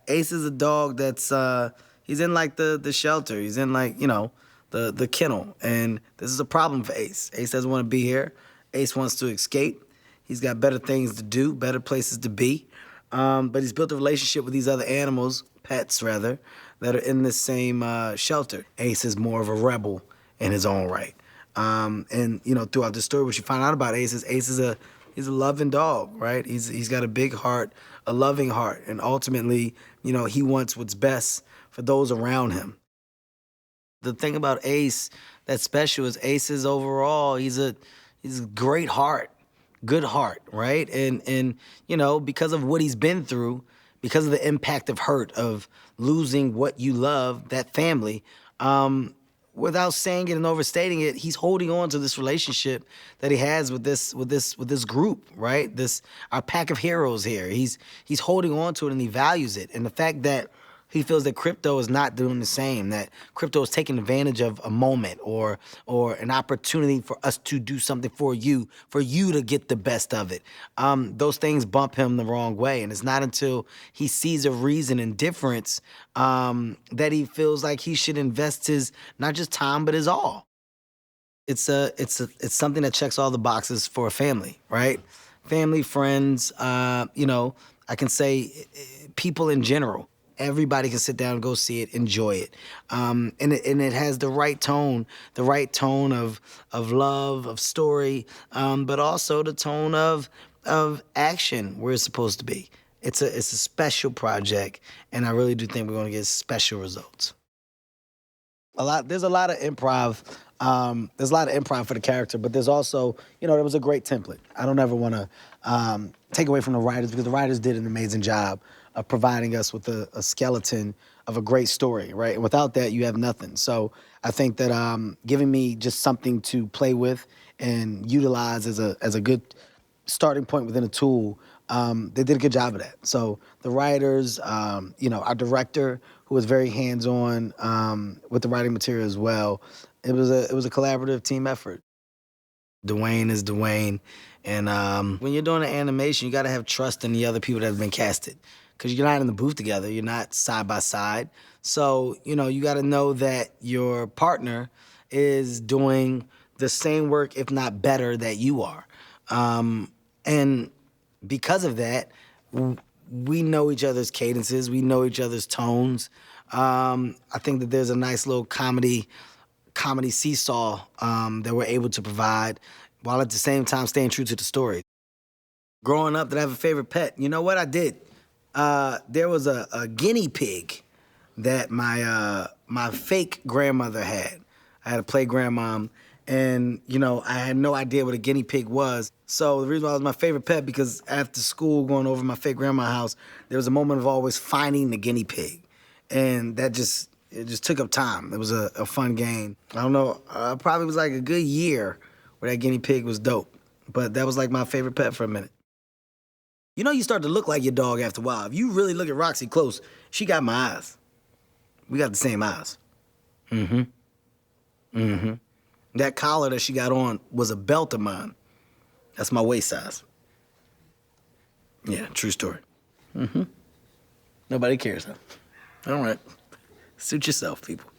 Ace is a dog that's he's in like the shelter. He's in like, the kennel. And this is a problem for Ace. Ace doesn't want to be here. Ace wants to escape. He's got better things to do, better places to be. But he's built a relationship with these other animals, pets rather, that are in this same shelter. Ace is more of a rebel in his own right. And throughout the story, what you find out about Ace is he's a loving dog, right? He's got a big heart, a loving heart, and ultimately, he wants what's best for those around him. The thing about Ace that's special is Ace is overall, he's a great heart, good heart, right? And because of what he's been through, because of the impact of hurt, of losing what you love, that family, without saying it and overstating it, he's holding on to this relationship that he has with this group, right? Our pack of heroes here. He's holding on to it and he values it. And the fact that he feels that crypto is not doing the same, that crypto is taking advantage of a moment or an opportunity for us to do something for you to get the best of it. Those things bump him the wrong way. And it's not until he sees a reason and difference that he feels like he should invest his, not just time, but his all. It's something that checks all the boxes for a family, right? Family, friends, I can say people in general. Everybody can sit down and go see it, enjoy it. And it has the right tone of love, of story, but also the tone of action where it's supposed to be. It's a special project, and I really do think we're gonna get special results. There's a lot of improv. There's a lot of improv for the character, but there's also, there was a great template. I don't ever want to take away from the writers because the writers did an amazing job of providing us with a skeleton of a great story, right? And without that, you have nothing. So I think that giving me just something to play with and utilize as a good starting point within a tool, they did a good job of that. So the writers, our director, who was very hands-on with the writing material as well, it was a collaborative team effort. Dwayne is Dwayne, and when you're doing an animation, you got to have trust in the other people that have been casted, because you're not in the booth together, you're not side by side. So you got to know that your partner is doing the same work, if not better, that you are, and because of that, we know each other's cadences, we know each other's tones. I think that there's a nice little comedy seesaw that we're able to provide while at the same time staying true to the story. Growing up, did I have a favorite pet? You know what? I did. There was a guinea pig that my fake grandmother had. I had a play grandmom, and I had no idea what a guinea pig was. So the reason why it was my favorite pet, because after school, going over to my fake grandma's house, there was a moment of always finding the guinea pig, and it just took up time. It was a fun game. I don't know, probably was like a good year where that guinea pig was dope. But that was like my favorite pet for a minute. You start to look like your dog after a while. If you really look at Roxy close, she got my eyes. We got the same eyes. Mm-hmm. Mm-hmm. That collar that she got on was a belt of mine. That's my waist size. Yeah, true story. Mm-hmm. Nobody cares, huh? All right. Suit yourself, people.